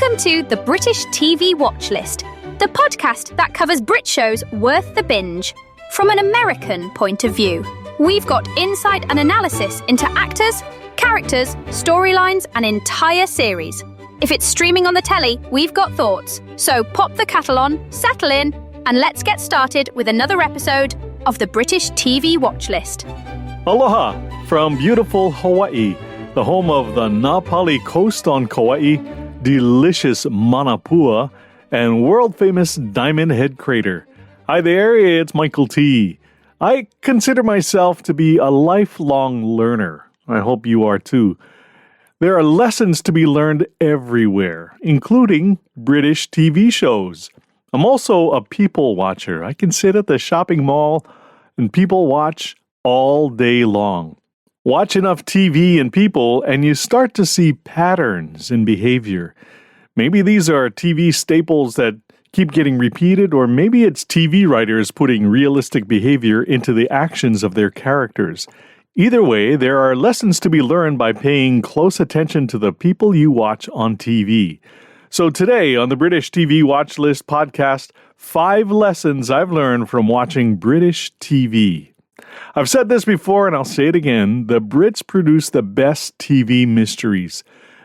Welcome to the British TV Watchlist, the podcast that covers Brit shows worth the binge from an American point of view. We've got insight and analysis into actors, characters, storylines, and entire series. If it's streaming on the telly, we've got thoughts. So pop the kettle on, settle in, and let's get started with another episode of the British TV Watchlist. Aloha from beautiful Hawaii, the home of the Napali Coast on Kauai, delicious Manapua, and world-famous Diamond Head Crater. Hi there, it's Michael T. I consider myself to be a lifelong learner. I hope you are too. There are lessons to be learned everywhere, including British TV shows. I'm also a people watcher. I can sit at the shopping mall and people watch all day long. Watch enough TV and people, and you start to see patterns in behavior. Maybe these are TV staples that keep getting repeated, or maybe it's TV writers putting realistic behavior into the actions of their characters. Either way, there are lessons to be learned by paying close attention to the people you watch on TV. So today on the British TV Watchlist podcast, 5 lessons I've learned from watching British TV. I've said this before and I'll say it again, the Brits produce the best TV mysteries.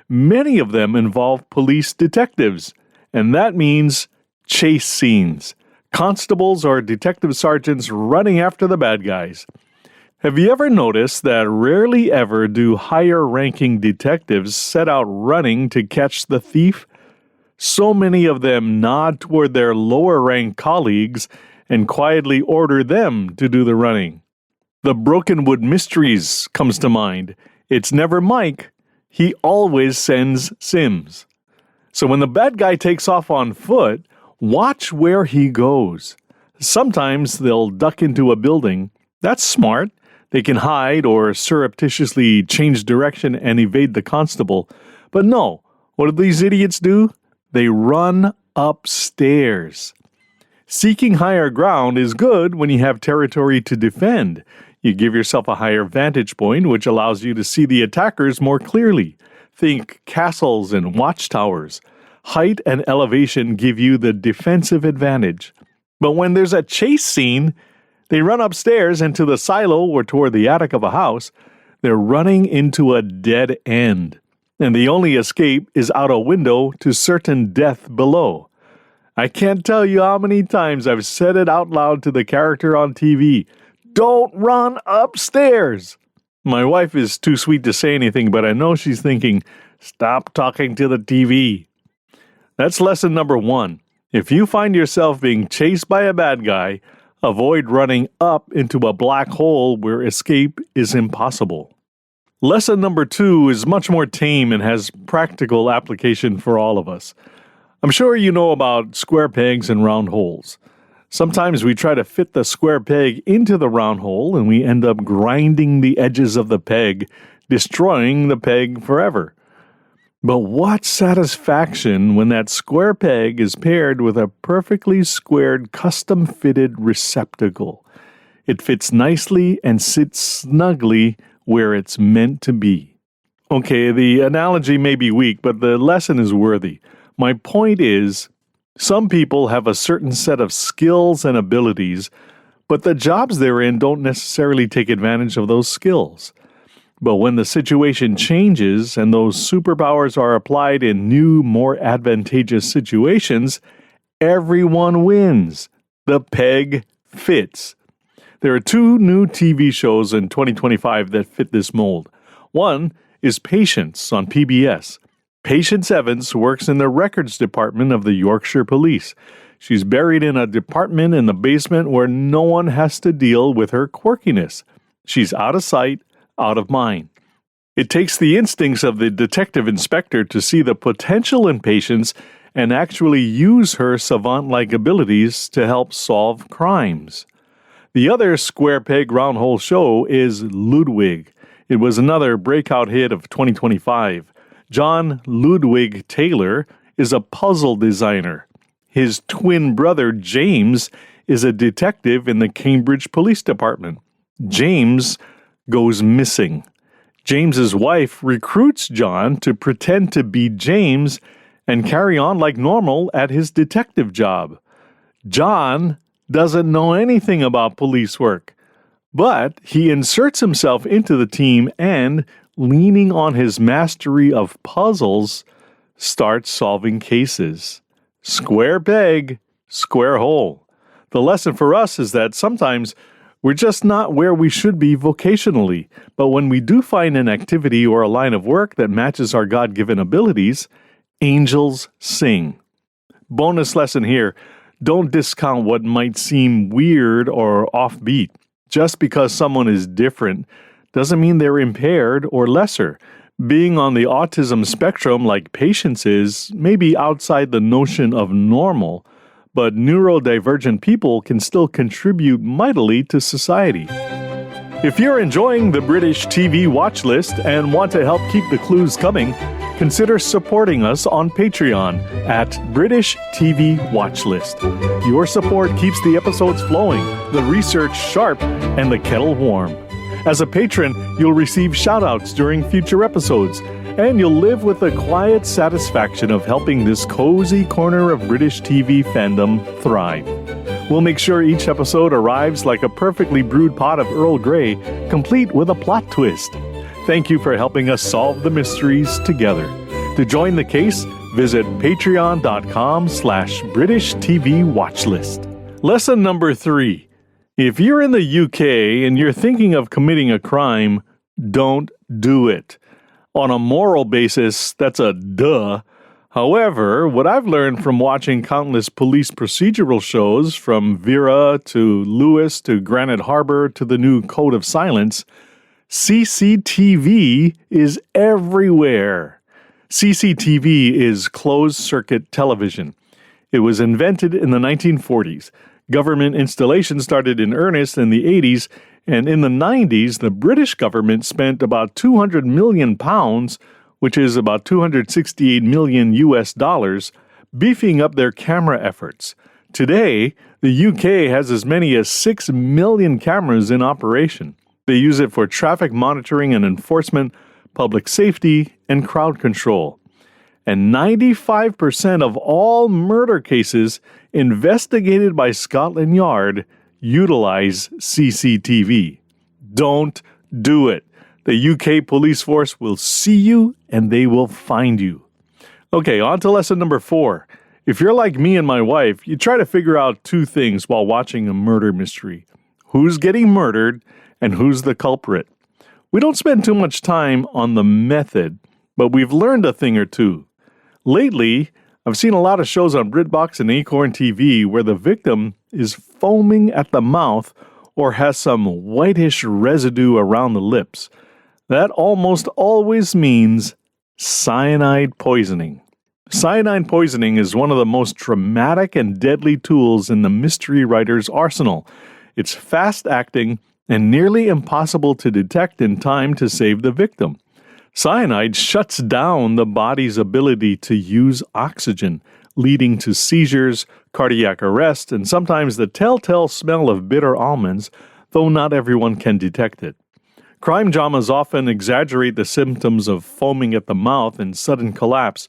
Many of them involve police detectives, and that means chase scenes. Constables or detective sergeants running after the bad guys. Have you ever noticed that rarely ever do higher-ranking detectives set out running to catch the thief? So many of them nod toward their lower-ranked colleagues and quietly order them to do the running. The Brokenwood Mysteries comes to mind. It's never Mike. He always sends Sims. So when the bad guy takes off on foot, watch where he goes. Sometimes they'll duck into a building. That's smart. They can hide or surreptitiously change direction and evade the constable. But no, what do these idiots do? They run upstairs. Seeking higher ground is good when you have territory to defend. You give yourself a higher vantage point, which allows you to see the attackers more clearly. Think castles and watchtowers. Height and elevation give you the defensive advantage. But when there's a chase scene, they run upstairs into the silo or toward the attic of a house. They're running into a dead end. And the only escape is out a window to certain death below. I can't tell you how many times I've said it out loud to the character on TV. Don't run upstairs. My wife is too sweet to say anything, but I know she's thinking, stop talking to the TV. That's lesson number 1. If you find yourself being chased by a bad guy, avoid running up into a black hole where escape is impossible. Lesson number 2 is much more tame and has practical application for all of us. I'm sure you know about square pegs and round holes. Sometimes we try to fit the square peg into the round hole and we end up grinding the edges of the peg, destroying the peg forever. But what satisfaction when that square peg is paired with a perfectly squared custom-fitted receptacle. It fits nicely and sits snugly where it's meant to be. Okay, the analogy may be weak, but the lesson is worthy. My point is, some people have a certain set of skills and abilities, but the jobs they're in don't necessarily take advantage of those skills. But when the situation changes and those superpowers are applied in new, more advantageous situations, everyone wins. The peg fits. There are 2 new TV shows in 2025 that fit this mold. One is Patience on PBS. Patience Evans works in the records department of the Yorkshire Police. She's buried in a department in the basement where no one has to deal with her quirkiness. She's out of sight, out of mind. It takes the instincts of the detective inspector to see the potential in Patience and actually use her savant-like abilities to help solve crimes. The other square peg round hole show is Ludwig. It was another breakout hit of 2025. John Ludwig Taylor is a puzzle designer. His twin brother, James, is a detective in the Cambridge Police Department. James goes missing. James's wife recruits John to pretend to be James and carry on like normal at his detective job. John doesn't know anything about police work, but he inserts himself into the team and, leaning on his mastery of puzzles, starts solving cases. Square peg, square hole. The lesson for us is that sometimes we're just not where we should be vocationally, but when we do find an activity or a line of work that matches our God-given abilities, angels sing. Bonus lesson here, don't discount what might seem weird or offbeat. Just because someone is different doesn't mean they're impaired or lesser. Being on the autism spectrum like Patience is may be outside the notion of normal, but neurodivergent people can still contribute mightily to society. If you're enjoying the British TV Watchlist and want to help keep the clues coming, consider supporting us on Patreon at British TV Watchlist. Your support keeps the episodes flowing, the research sharp, and the kettle warm. As a patron, you'll receive shout-outs during future episodes, and you'll live with the quiet satisfaction of helping this cozy corner of British TV fandom thrive. We'll make sure each episode arrives like a perfectly brewed pot of Earl Grey, complete with a plot twist. Thank you for helping us solve the mysteries together. To join the case, visit patreon.com/British TV Watchlist. Lesson number 3. If you're in the UK and you're thinking of committing a crime, don't do it. On a moral basis, that's a duh. However, what I've learned from watching countless police procedural shows, from Vera to Lewis to Granite Harbor to the new Code of Silence, CCTV is everywhere. CCTV is closed-circuit television. It was invented in the 1940s. Government installation started in earnest in the 80s, and in the 90s, the British government spent about £200 million, which is about $268 million US, beefing up their camera efforts. Today, the UK has as many as 6 million cameras in operation. They use it for traffic monitoring and enforcement, public safety, and crowd control. And 95% of all murder cases investigated by Scotland Yard utilize CCTV. Don't do it. The UK police force will see you and they will find you. Okay, on to lesson number 4. If you're like me and my wife, you try to figure out 2 things while watching a murder mystery. Who's getting murdered and who's the culprit. We don't spend too much time on the method, but we've learned a thing or two. Lately, I've seen a lot of shows on BritBox and Acorn TV where the victim is foaming at the mouth or has some whitish residue around the lips. That almost always means cyanide poisoning. Cyanide poisoning is one of the most traumatic and deadly tools in the mystery writer's arsenal. It's fast-acting and nearly impossible to detect in time to save the victim. Cyanide shuts down the body's ability to use oxygen, leading to seizures, cardiac arrest, and sometimes the telltale smell of bitter almonds, though not everyone can detect it. Crime dramas often exaggerate the symptoms of foaming at the mouth and sudden collapse,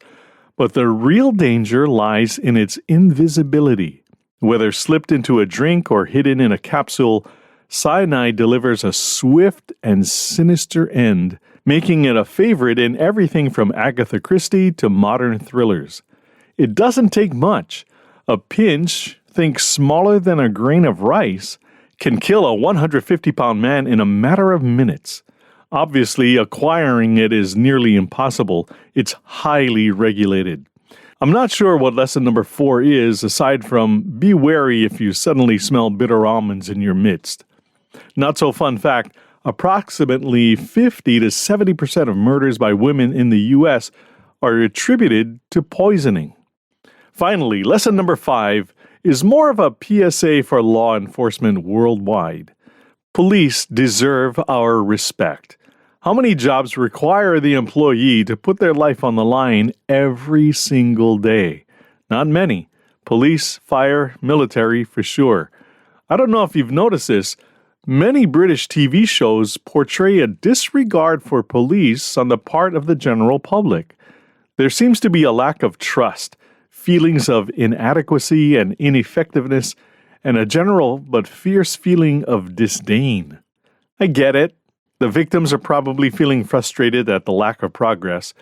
but the real danger lies in its invisibility. Whether slipped into a drink or hidden in a capsule, cyanide delivers a swift and sinister end, making it a favorite in everything from Agatha Christie to modern thrillers. It doesn't take much. A pinch, think smaller than a grain of rice, can kill a 150-pound man in a matter of minutes. Obviously, acquiring it is nearly impossible. It's highly regulated. I'm not sure what lesson number 4 is, aside from be wary if you suddenly smell bitter almonds in your midst. Not so fun fact, approximately 50 to 70% of murders by women in the U.S. are attributed to poisoning. Finally, lesson number 5 is more of a PSA for law enforcement worldwide. Police deserve our respect. How many jobs require the employee to put their life on the line every single day? Not many. Police, fire, military, for sure. I don't know if you've noticed this. Many British TV shows portray a disregard for police on the part of the general public. There seems to be a lack of trust, feelings of inadequacy and ineffectiveness, and a general but fierce feeling of disdain. I get it. The victims are probably feeling frustrated at the lack of progress.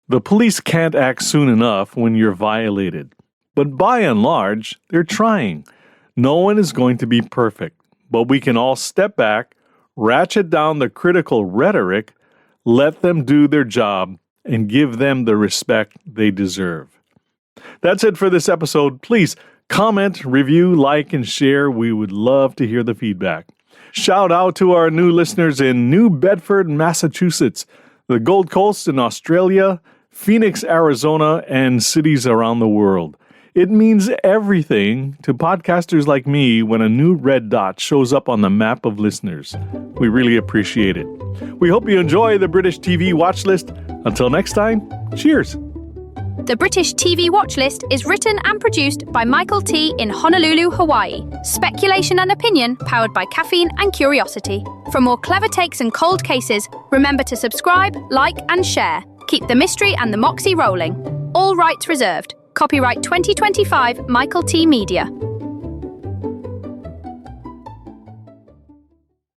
The police can't act soon enough when you're violated. But by and large, they're trying. No one is going to be perfect, but we can all step back, ratchet down the critical rhetoric, let them do their job, and give them the respect they deserve. That's it for this episode. Please comment, review, like, and share. We would love to hear the feedback. Shout out to our new listeners in New Bedford, Massachusetts, the Gold Coast in Australia, Phoenix, Arizona, and cities around the world. It means everything to podcasters like me when a new red dot shows up on the map of listeners. We really appreciate it. We hope you enjoy the British TV Watchlist. Until next time, cheers! The British TV Watchlist is written and produced by Michael T. in Honolulu, Hawaii. Speculation and opinion powered by caffeine and curiosity. For more clever takes and cold cases, remember to subscribe, like, and share. Keep the mystery and the moxie rolling. All rights reserved. Copyright 2025 Michael T. Media.